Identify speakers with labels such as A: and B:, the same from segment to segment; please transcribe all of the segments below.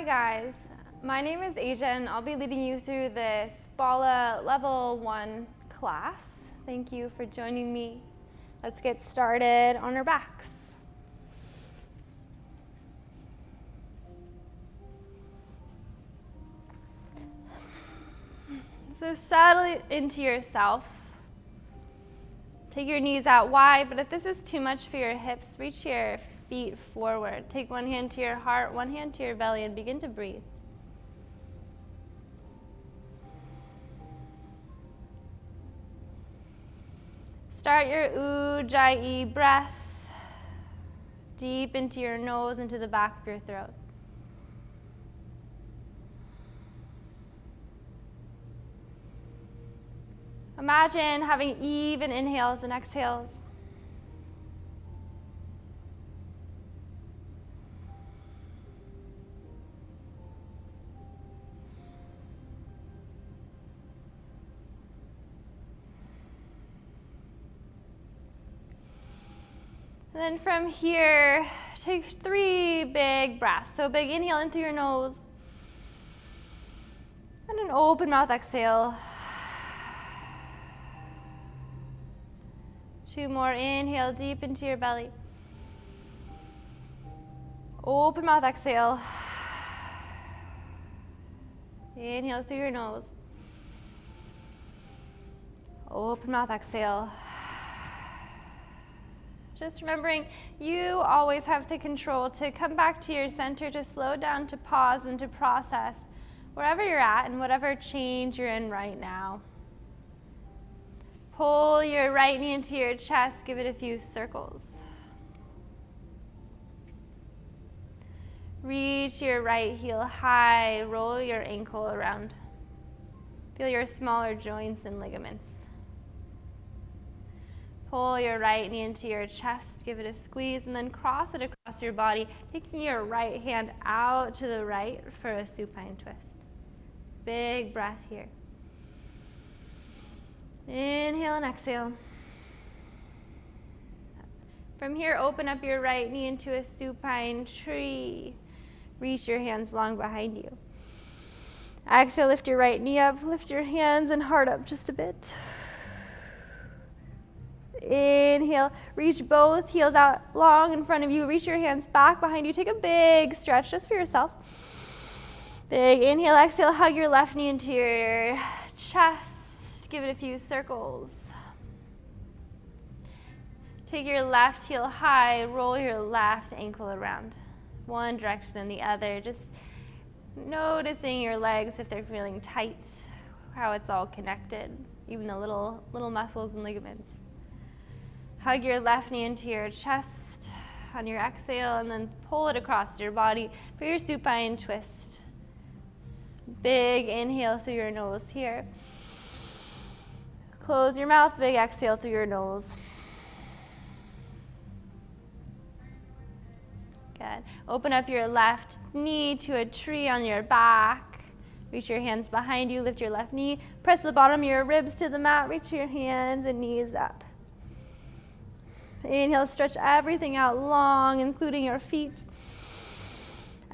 A: guys, my name is Asia and I'll be leading you through this Bala Level 1 class. Thank you for joining me. Let's get started on our backs. So settle into yourself. Take your knees out wide, but if this is too much for your hips, reach your feet forward. Take one hand to your heart, one hand to your belly, and begin to breathe. Start your Ujjayi breath deep into your nose, into the back of your throat. Imagine having even inhales and exhales. And then from here, take 3 big breaths. So big inhale in through your nose. And an open mouth exhale. 2 more, inhale deep into your belly. Open mouth exhale. Inhale through your nose. Open mouth exhale. Just remembering you always have the control to come back to your center, to slow down, to pause, and to process wherever you're at and whatever change you're in right now. Pull your right knee into your chest, give it a few circles. Reach your right heel high, roll your ankle around. Feel your smaller joints and ligaments. Pull your right knee into your chest, give it a squeeze, and then cross it across your body, taking your right hand out to the right for a supine twist. Big breath here. Inhale and exhale. From here, open up your right knee into a supine tree. Reach your hands long behind you. Exhale, lift your right knee up, lift your hands and heart up just a bit. Inhale, reach both heels out long in front of you. Reach your hands back behind you. Take a big stretch just for yourself. Big inhale, exhale, hug your left knee into your chest. Give it a few circles. Take your left heel high, roll your left ankle around. One direction and the other. Just noticing your legs if they're feeling tight, how it's all connected, even the little muscles and ligaments. Hug your left knee into your chest on your exhale and then pull it across your body for your supine twist. Big inhale through your nose here. Close your mouth, big exhale through your nose. Good. Open up your left knee to a tree on your back. Reach your hands behind you, lift your left knee. Press the bottom of your ribs to the mat. Reach your hands and knees up. Inhale, stretch everything out long, including your feet.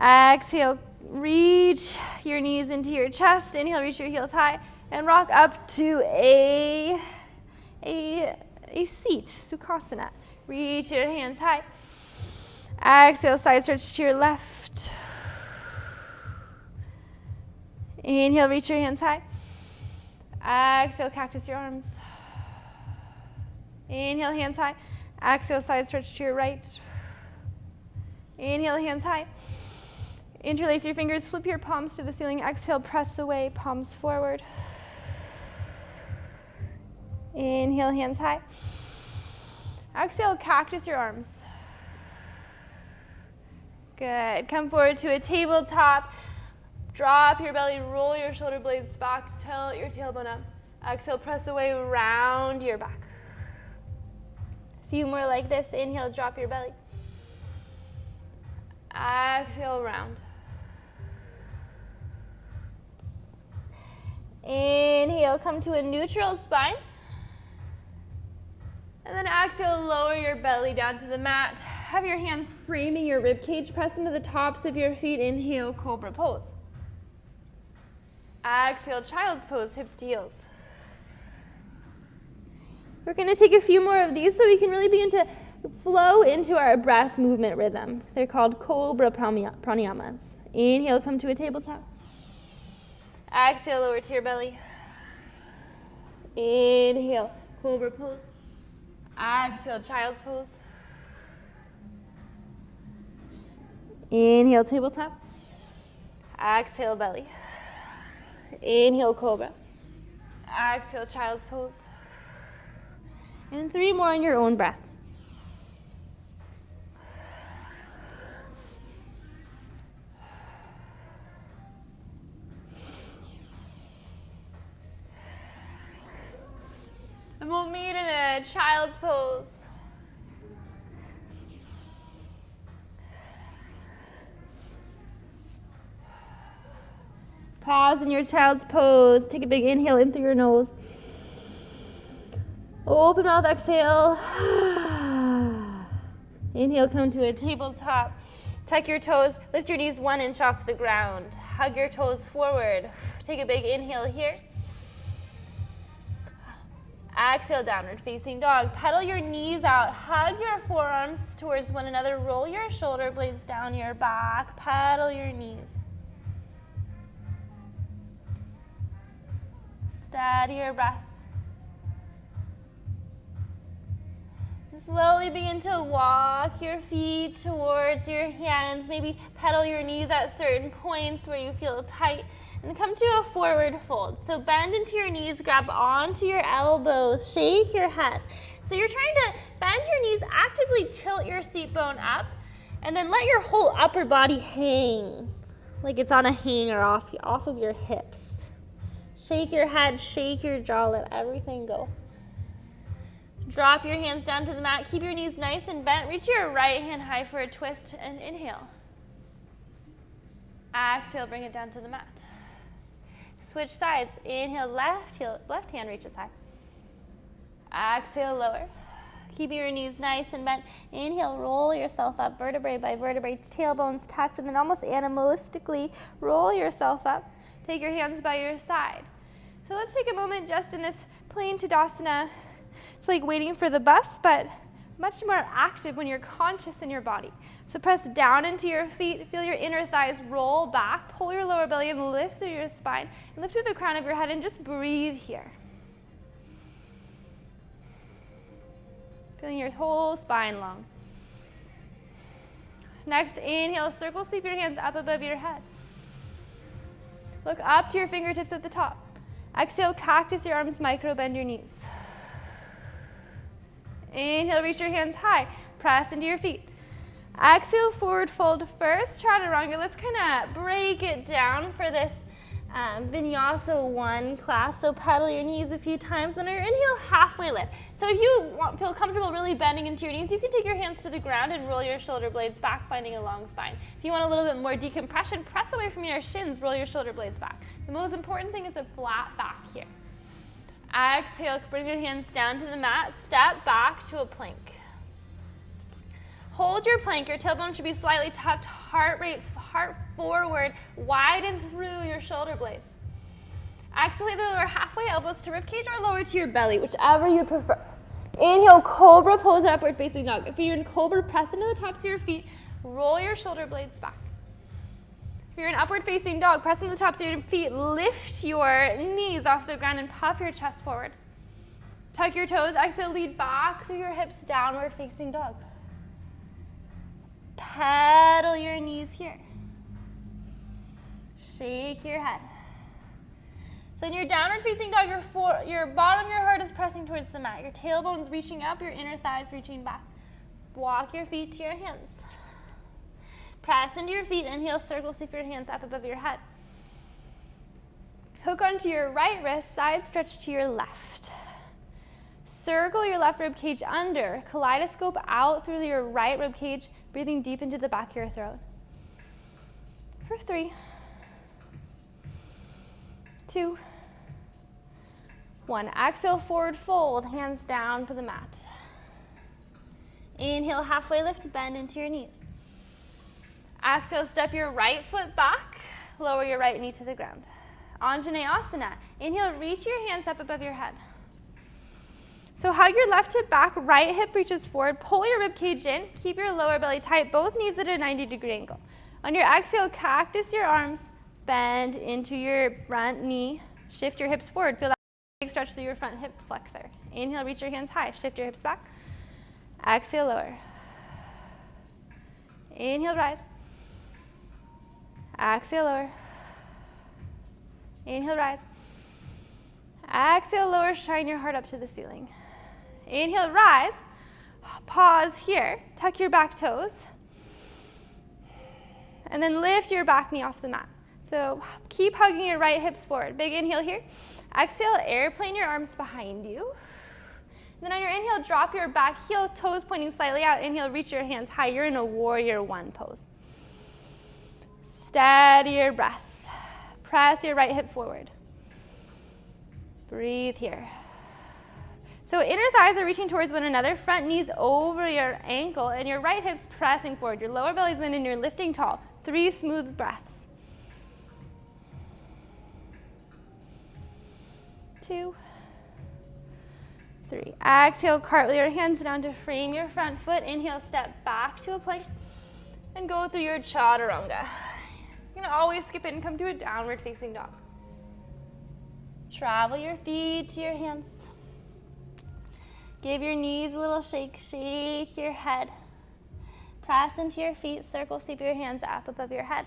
A: Exhale, reach your knees into your chest. Inhale, reach your heels high, and rock up to a seat, Sukhasana. Reach your hands high. Exhale, side stretch to your left. Inhale, reach your hands high. Exhale, cactus your arms. Inhale, hands high. Exhale, side stretch to your right. Inhale, hands high. Interlace your fingers, flip your palms to the ceiling. Exhale, press away, palms forward. Inhale, hands high. Exhale, cactus your arms. Good. Come forward to a tabletop. Drop your belly, roll your shoulder blades back, tilt your tailbone up. Exhale, press away, round your back. A few more like this. Inhale, drop your belly. Exhale, round. Inhale, come to a neutral spine. And then exhale, lower your belly down to the mat. Have your hands framing your rib cage, press into the tops of your feet. Inhale, cobra pose. Exhale, child's pose, hips to heels. We're going to take a few more of these so we can really begin to flow into our breath movement rhythm. They're called cobra pranayamas. Inhale, come to a tabletop. Exhale, lower to your belly. Inhale, cobra pose. Exhale, child's pose. Inhale, tabletop. Exhale, belly. Inhale, cobra. Exhale, child's pose. And 3 more on your own breath. And we'll meet in a child's pose. Pause in your child's pose. Take a big inhale in through your nose. Open mouth, exhale. Inhale, come to a tabletop. Tuck your toes, lift your knees 1 inch off the ground. Hug your toes forward. Take a big inhale here. Exhale, downward facing dog. Pedal your knees out. Hug your forearms towards one another. Roll your shoulder blades down your back. Pedal your knees. Steady your breath. Slowly begin to walk your feet towards your hands. Maybe pedal your knees at certain points where you feel tight. And come to a forward fold. So bend into your knees, grab onto your elbows, shake your head. So you're trying to bend your knees, actively tilt your seat bone up, and then let your whole upper body hang, like it's on a hanger off of your hips. Shake your head, shake your jaw, let everything go. Drop your hands down to the mat. Keep your knees nice and bent. Reach your right hand high for a twist and inhale. Exhale, bring it down to the mat. Switch sides. Inhale, left hand reaches high. Exhale, lower. Keep your knees nice and bent. Inhale, roll yourself up, vertebrae by vertebrae, tailbones tucked, and then almost animalistically roll yourself up. Take your hands by your side. So let's take a moment just in this plain Tadasana. It's like waiting for the bus, but much more active when you're conscious in your body. So press down into your feet, feel your inner thighs roll back, pull your lower belly and lift through your spine, and lift through the crown of your head and just breathe here. Feeling your whole spine long. Next, inhale, circle sweep your hands up above your head. Look up to your fingertips at the top. Exhale, cactus your arms, micro bend your knees. Inhale, reach your hands high. Press into your feet. Exhale, forward fold first, chaturanga. Let's kind of break it down for this Vinyasa 1 class. So pedal your knees a few times. Then on your inhale, halfway lift. So if you feel comfortable really bending into your knees, you can take your hands to the ground and roll your shoulder blades back, finding a long spine. If you want a little bit more decompression, press away from your shins, roll your shoulder blades back. The most important thing is a flat back here. Exhale, bring your hands down to the mat. Step back to a plank. Hold your plank. Your tailbone should be slightly tucked, heart forward, widen through your shoulder blades. Exhale, either lower halfway, elbows to ribcage, or lower to your belly, whichever you prefer. Inhale, cobra pose, upward facing dog. If you're in cobra, press into the tops of your feet, roll your shoulder blades back. If you're in upward facing dog, press into the tops of your feet, lift your knees off the ground and puff your chest forward. Tuck your toes, exhale, lead back through your hips, downward facing dog. Pedal your knees here. Shake your head. So in your downward facing dog, your bottom of your heart is pressing towards the mat. Your tailbone's reaching up, your inner thighs reaching back. Walk your feet to your hands. Press into your feet. Inhale, circle, sweep your hands up above your head. Hook onto your right wrist, side stretch to your left. Circle your left rib cage under. Kaleidoscope out through your right rib cage, breathing deep into the back of your throat. For 3, 2, 1. Exhale, forward fold, hands down to the mat. Inhale, halfway lift, bend into your knees. Exhale, step your right foot back, lower your right knee to the ground. Anjaneyasana. Inhale, reach your hands up above your head. So hug your left hip back, right hip reaches forward, pull your rib cage in, keep your lower belly tight, both knees at a 90-degree angle. On your exhale, cactus your arms, bend into your front knee, shift your hips forward, feel that big stretch through your front hip flexor. Inhale, reach your hands high, shift your hips back. Exhale, lower. Inhale, rise. Exhale, lower. Inhale, rise. Exhale, lower, shine your heart up to the ceiling. Inhale, rise. Pause here, tuck your back toes. And then lift your back knee off the mat. So keep hugging your right hips forward. Big inhale here. Exhale, airplane your arms behind you. Then on your inhale, drop your back heel, toes pointing slightly out. Inhale, reach your hands high. You're in a warrior one pose. Steady your breath. Press your right hip forward. Breathe here. So inner thighs are reaching towards one another, front knees over your ankle, and your right hip's pressing forward. Your lower belly's in and you're lifting tall. 3 smooth breaths. 2, 3. Exhale, cartwheel your hands down to frame your front foot. Inhale, step back to a plank and go through your chaturanga. You're going to always skip it and come to a downward facing dog. Travel your feet to your hands. Give your knees a little shake. Shake your head. Press into your feet. Circle sweep your hands up above your head.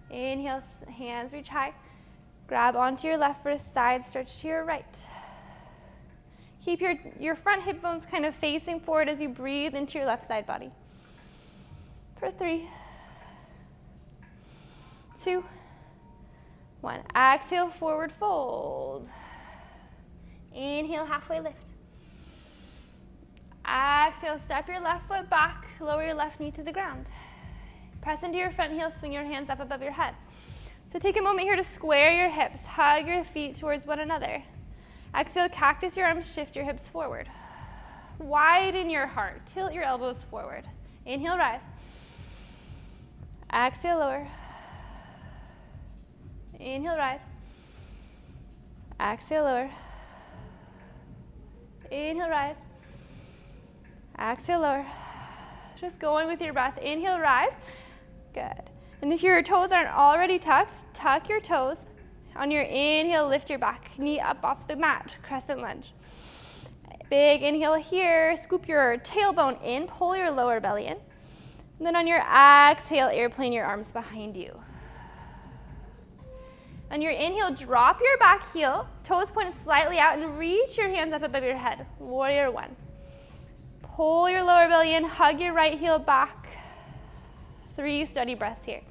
A: Inhale, hands reach high. Grab onto your left wrist, side stretch to your right. Keep your front hip bones kind of facing forward as you breathe into your left side body. For 3, 2, 1. Exhale, forward fold. Inhale, halfway lift. Exhale, step your left foot back, lower your left knee to the ground. Press into your front heel, swing your hands up above your head. So take a moment here to square your hips, hug your feet towards one another. Exhale, cactus your arms, shift your hips forward. Widen your heart, tilt your elbows forward. Inhale, rise. Exhale, lower. Inhale, rise. Exhale, lower. Inhale, rise. Exhale, lower. Just going with your breath. Inhale, rise. Good. And if your toes aren't already tucked, tuck your toes. On your inhale, lift your back knee up off the mat, crescent lunge. Big inhale here, scoop your tailbone in, pull your lower belly in. And then on your exhale, airplane your arms behind you. On your inhale, drop your back heel, toes pointed slightly out, and reach your hands up above your head. Warrior one. Pull your lower belly in, hug your right heel back. 3 steady breaths here.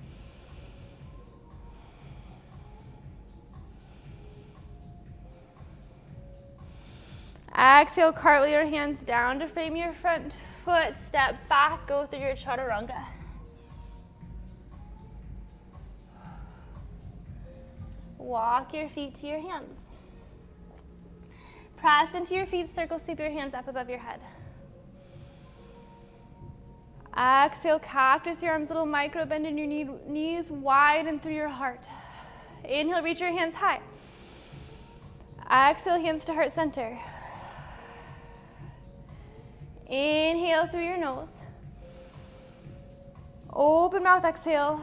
A: Exhale, cartwheel your hands down to frame your front foot. Step back, go through your chaturanga. Walk your feet to your hands. Press into your feet, circle sweep your hands up above your head. Exhale, cactus your arms, little micro bend in your knees, widen through your heart. Inhale, reach your hands high. Exhale, hands to heart center. Inhale through your nose. Open mouth, exhale.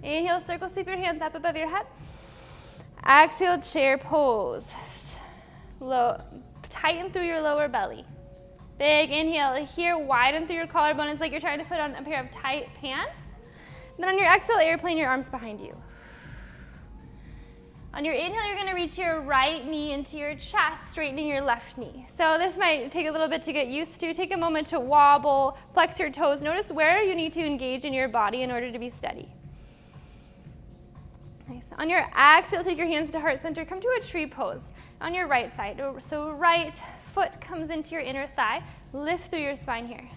A: Inhale, circle sweep your hands up above your head. Exhale, chair pose. Tighten through your lower belly. Big inhale here, widen through your collarbone. It's like you're trying to put on a pair of tight pants. And then on your exhale, airplane your arms behind you. On your inhale, you're gonna reach your right knee into your chest, straightening your left knee. So this might take a little bit to get used to. Take a moment to wobble, flex your toes. Notice where you need to engage in your body in order to be steady. Nice. On your exhale, take your hands to heart center. Come to a tree pose on your right side. So right foot comes into your inner thigh. Lift through your spine here.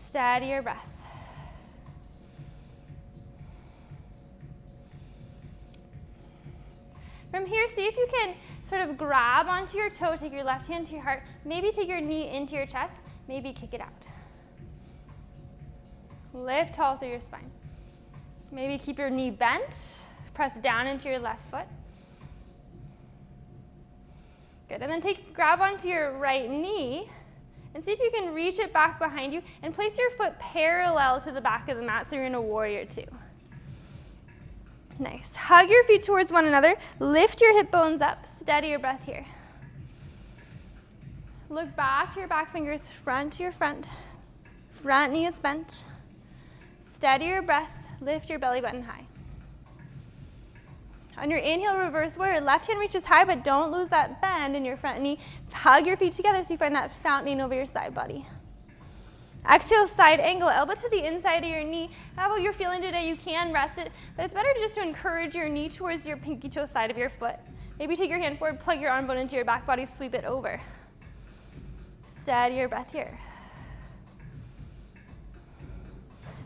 A: Steady your breath. From here, see if you can sort of grab onto your toe, take your left hand to your heart, maybe take your knee into your chest, maybe kick it out. Lift tall through your spine. Maybe keep your knee bent, press down into your left foot. Good, and then grab onto your right knee and see if you can reach it back behind you and place your foot parallel to the back of the mat, so you're in a warrior two. Nice. Hug your feet towards one another. Lift your hip bones up. Steady your breath here. Look back to your back fingers, front to your front. Front knee is bent. Steady your breath. Lift your belly button high. On your inhale, reverse warrior. Left hand reaches high, but don't lose that bend in your front knee. Hug your feet together so you find that fountain over your side body. Exhale, side angle, elbow to the inside of your knee. However you're feeling today, you can rest it, but it's better just to encourage your knee towards your pinky toe side of your foot. Maybe take your hand forward, plug your arm bone into your back body, sweep it over. Steady your breath here.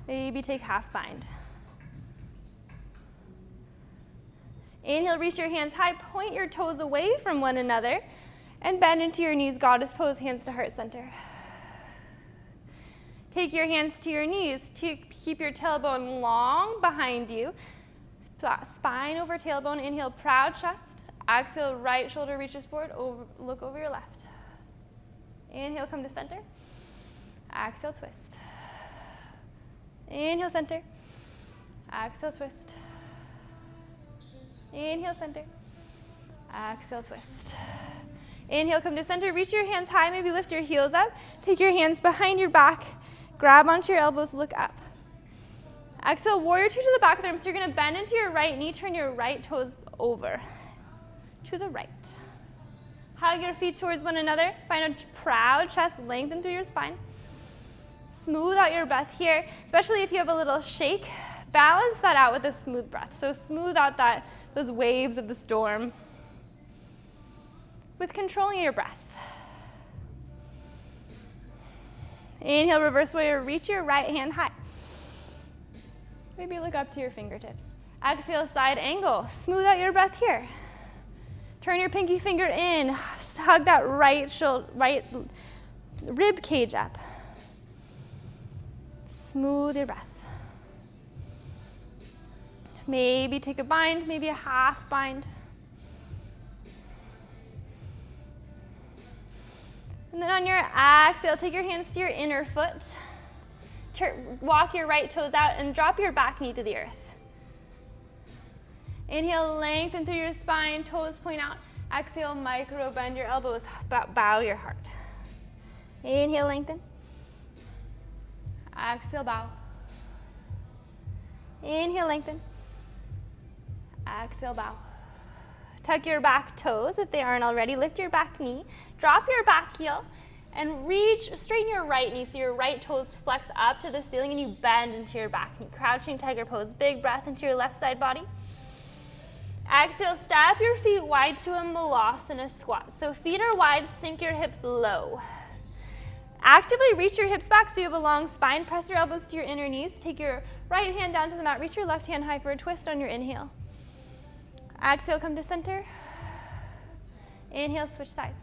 A: Maybe take half bind. Inhale, reach your hands high, point your toes away from one another, and bend into your knees, goddess pose, hands to heart center. Take your hands to your knees. Keep your tailbone long behind you. Spine over tailbone. Inhale, proud chest. Exhale, right shoulder reaches forward. Look over your left. Inhale, come to center. Exhale, twist. Inhale, center. Exhale, twist. Inhale, center. Exhale, twist. Inhale, come to center. Reach your hands high. Maybe lift your heels up. Take your hands behind your back. Grab onto your elbows, look up. Exhale, warrior two to the back of the arms. So you're going to bend into your right knee, turn your right toes over to the right. Hug your feet towards one another. Find a proud chest, lengthen through your spine. Smooth out your breath here, especially if you have a little shake. Balance that out with a smooth breath. So smooth out those waves of the storm with controlling your breath. Inhale, reverse warrior, reach your right hand high. Maybe look up to your fingertips. Exhale, side angle. Smooth out your breath here. Turn your pinky finger in. Hug that right rib cage up. Smooth your breath. Maybe take a bind, maybe a half bind. And then on your exhale, take your hands to your inner foot. Walk your right toes out and drop your back knee to the earth. Inhale, lengthen through your spine, toes point out. Exhale, micro bend your elbows, bow your heart. Inhale, lengthen. Exhale, bow. Inhale, lengthen. Exhale, bow. Tuck your back toes if they aren't already. Lift your back knee. Drop your back heel and straighten your right knee so your right toes flex up to the ceiling and you bend into your back knee. Crouching tiger pose. Big breath into your left side body. Exhale, step your feet wide to a malasana squat. So feet are wide, sink your hips low. Actively reach your hips back so you have a long spine. Press your elbows to your inner knees. Take your right hand down to the mat. Reach your left hand high for a twist on your inhale. Exhale, come to center. Inhale, switch sides.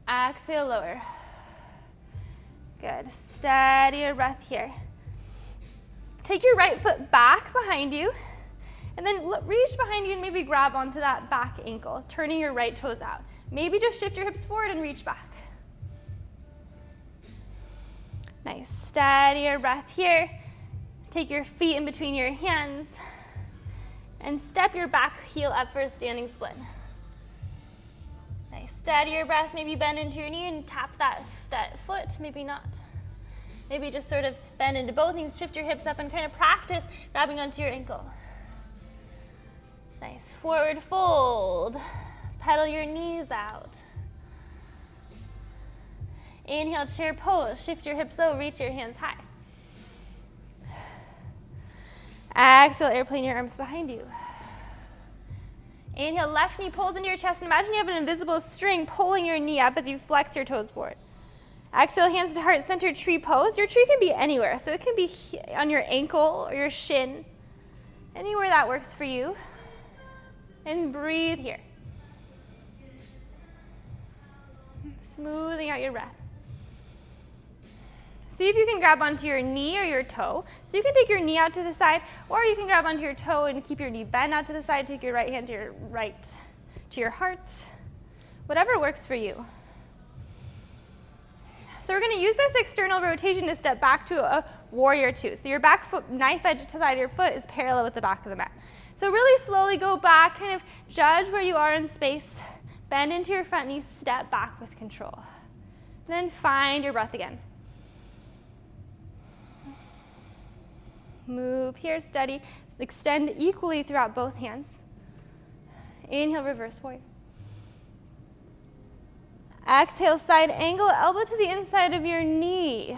A: Exhale, lower. Good. Steady your breath here. Take your right foot back behind you, and then reach behind you and maybe grab onto that back ankle, turning your right toes out. Maybe just shift your hips forward and reach back. Nice. Steady your breath here. Take your feet in between your hands and step your back heel up for a standing split. Nice. Steady your breath. Maybe bend into your knee and tap that foot. Maybe not. Maybe just sort of bend into both knees, shift your hips up and kind of practice grabbing onto your ankle. Nice. Forward fold. Pedal your knees out. Inhale, chair pose. Shift your hips low, reach your hands high. Exhale, airplane your arms behind you. Inhale, left knee pulls into your chest. And imagine you have an invisible string pulling your knee up as you flex your toes forward. Exhale, hands to heart center, tree pose. Your tree can be anywhere. So it can be on your ankle or your shin. Anywhere that works for you. And breathe here. Smoothing out your breath. See if you can grab onto your knee or your toe. So you can take your knee out to the side, or you can grab onto your toe and keep your knee bent out to the side. Take your right hand to your heart. Whatever works for you. So we're going to use this external rotation to step back to a warrior two. So your back foot, knife edge to the side of your foot is parallel with the back of the mat. So really slowly go back, kind of judge where you are in space. Bend into your front knee, step back with control. Then find your breath again. Move here, steady. Extend equally throughout both hands. Inhale, reverse warrior. Exhale, side angle, elbow to the inside of your knee.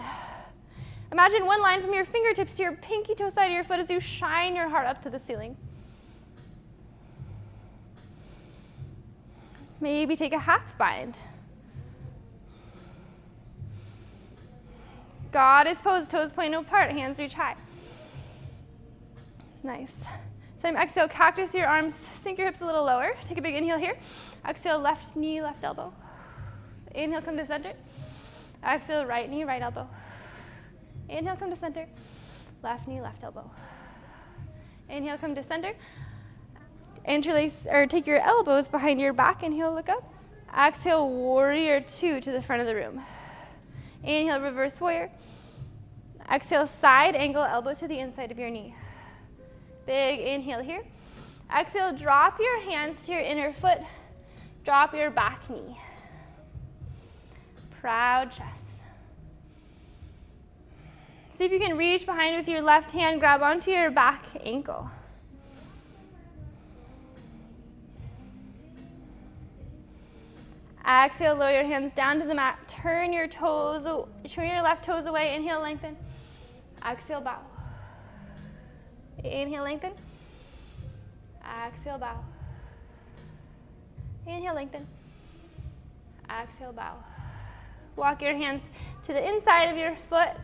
A: Imagine one line from your fingertips to your pinky toe side of your foot as you shine your heart up to the ceiling. Maybe take a half bind. Goddess pose, toes point apart, hands reach high. Nice. Same exhale, cactus your arms, sink your hips a little lower. Take a big inhale here. Exhale, left knee, left elbow. Inhale, come to center. Exhale, right knee, right elbow. Inhale, come to center. Left knee, left elbow. Inhale, come to center. Interlace, or take your elbows behind your back. Inhale, look up. Exhale, warrior two to the front of the room. Inhale, reverse warrior. Exhale, side angle, elbow to the inside of your knee. Big inhale here. Exhale, drop your hands to your inner foot. Drop your back knee. Proud chest. See if you can reach behind with your left hand, grab onto your back ankle. Exhale, lower your hands down to the mat. Turn your left toes away. Inhale, lengthen. Exhale, bow. Inhale, lengthen. Exhale, bow. Inhale, lengthen. Exhale, bow. Walk your hands to the inside of your foot.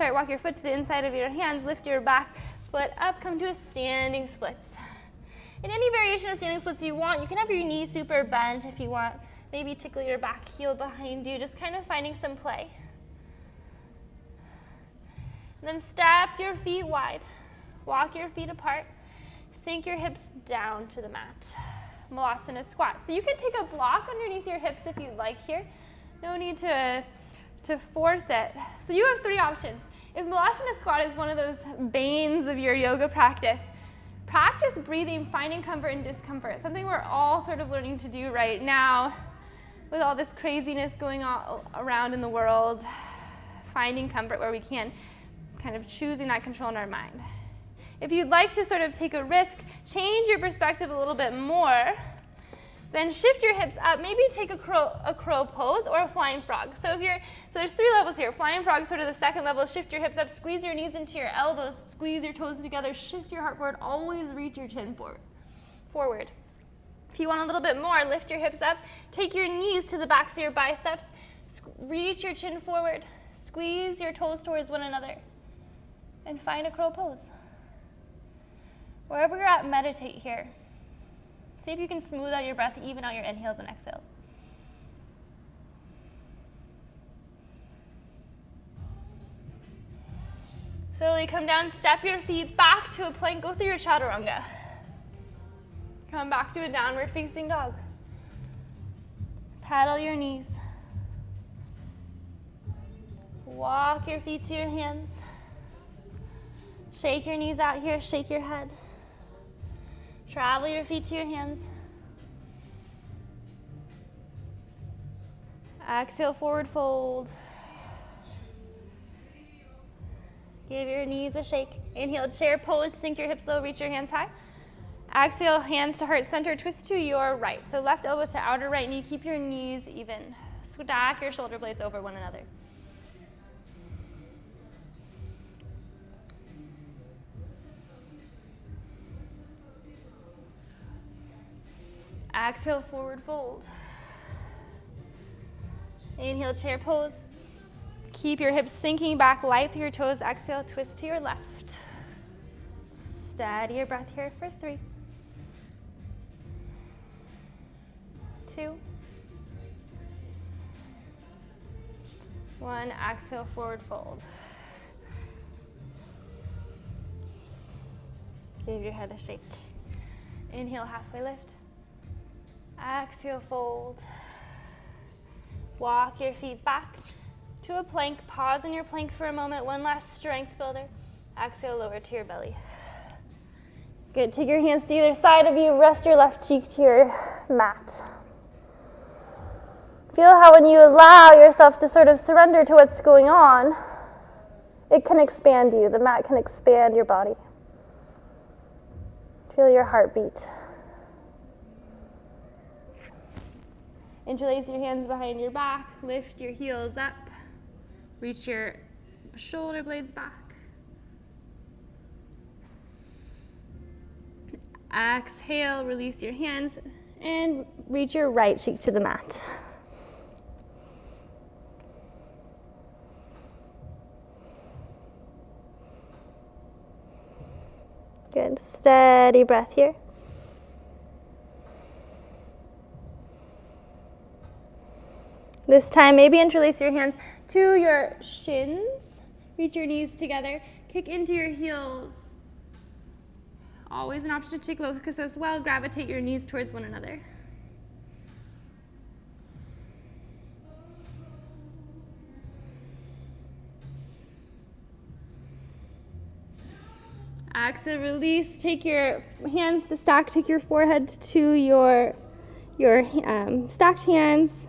A: Walk your foot to the inside of your hands. Lift your back foot up. Come to a standing splits. In any variation of standing splits you want, you can have your knee super bent if you want. Maybe tickle your back heel behind you. Just kind of finding some play. And then step your feet wide. Walk your feet apart. Sink your hips down to the mat. Malasana squat. So you can take a block underneath your hips if you'd like here. No need to force it. So you have three options. If Malasana squat is one of those banes of your yoga practice, practice breathing, finding comfort in discomfort. Something we're all sort of learning to do right now with all this craziness going on around in the world. Finding comfort where we can, kind of choosing that control in our mind. If you'd like to sort of take a risk, change your perspective a little bit more, then shift your hips up. Maybe take a crow pose or a flying frog. So there's three levels here. Flying frog, sort of the second level. Shift your hips up, squeeze your knees into your elbows, squeeze your toes together, shift your heart forward, always reach your chin forward. If you want a little bit more, lift your hips up, take your knees to the backs of your biceps, reach your chin forward, squeeze your toes towards one another, and find a crow pose. Wherever you're at, meditate here. See if you can smooth out your breath, even out your inhales and exhales. Slowly come down, step your feet back to a plank, go through your chaturanga. Come back to a downward facing dog. Paddle your knees. Walk your feet to your hands. Shake your knees out here, shake your head. Travel your feet to your hands. Exhale, forward fold. Give your knees a shake. Inhale, chair pose, sink your hips low, reach your hands high. Exhale, hands to heart center, twist to your right. So left elbow to outer right knee, keep your knees even. Stack your shoulder blades over one another. Exhale, forward fold. Inhale, chair pose. Keep your hips sinking back, light through your toes. Exhale, twist to your left. Steady your breath here for 3, 2. 1, exhale, forward fold. Give your head a shake. Inhale, halfway lift. Exhale, fold. Walk your feet back to a plank. Pause in your plank for a moment. One last strength builder. Exhale, lower to your belly. Good. Take your hands to either side of you. Rest your left cheek to your mat. Feel how when you allow yourself to sort of surrender to what's going on, it can expand you. The mat can expand your body. Feel your heartbeat. Interlace your hands behind your back. Lift your heels up. Reach your shoulder blades back. Exhale, release your hands, and reach your right cheek to the mat. Good. Steady breath here. This time, maybe interlace your hands to your shins. Reach your knees together. Kick into your heels. Always an option to take locus as well. Gravitate your knees towards one another. Exhale, release. Take your hands to stack. Take your forehead to your stacked hands.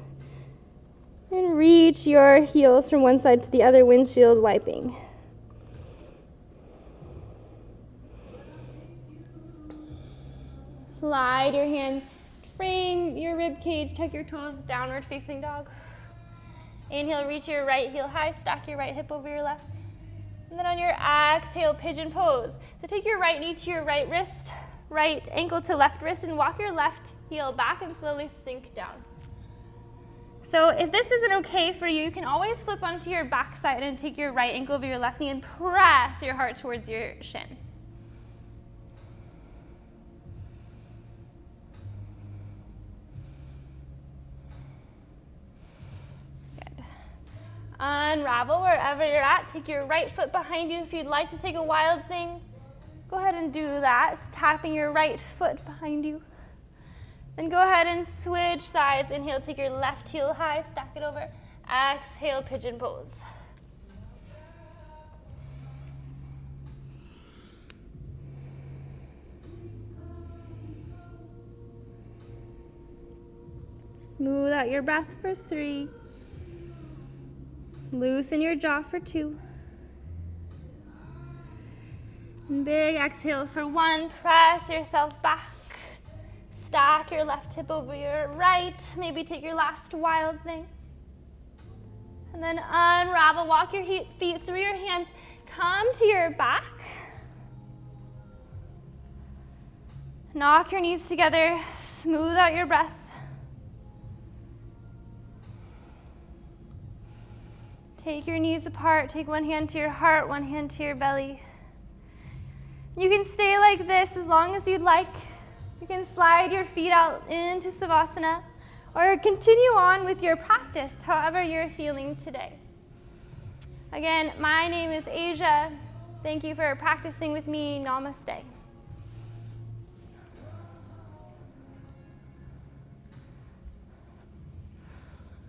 A: And reach your heels from one side to the other, windshield wiping. Slide your hands, frame your rib cage, tuck your toes, downward facing dog. Inhale, reach your right heel high, stack your right hip over your left. And then on your exhale, pigeon pose. So take your right knee to your right wrist, right ankle to left wrist, and walk your left heel back and slowly sink down. So if this isn't okay for you, you can always flip onto your back side and take your right ankle over your left knee and press your heart towards your shin. Good. Unravel wherever you're at. Take your right foot behind you. If you'd like to take a wild thing, go ahead and do that. It's tapping your right foot behind you. Then go ahead and switch sides. Inhale, take your left heel high, stack it over. Exhale, pigeon pose. Smooth out your breath for 3. Loosen your jaw for 2. And big exhale for 1. Press yourself back. Stack your left hip over your right. Maybe take your last wild thing. And then unravel. Walk your feet through your hands. Come to your back. Knock your knees together. Smooth out your breath. Take your knees apart. Take one hand to your heart, one hand to your belly. You can stay like this as long as you'd like. You can slide your feet out into Savasana or continue on with your practice, however you're feeling today. Again, my name is Asia. Thank you for practicing with me. Namaste.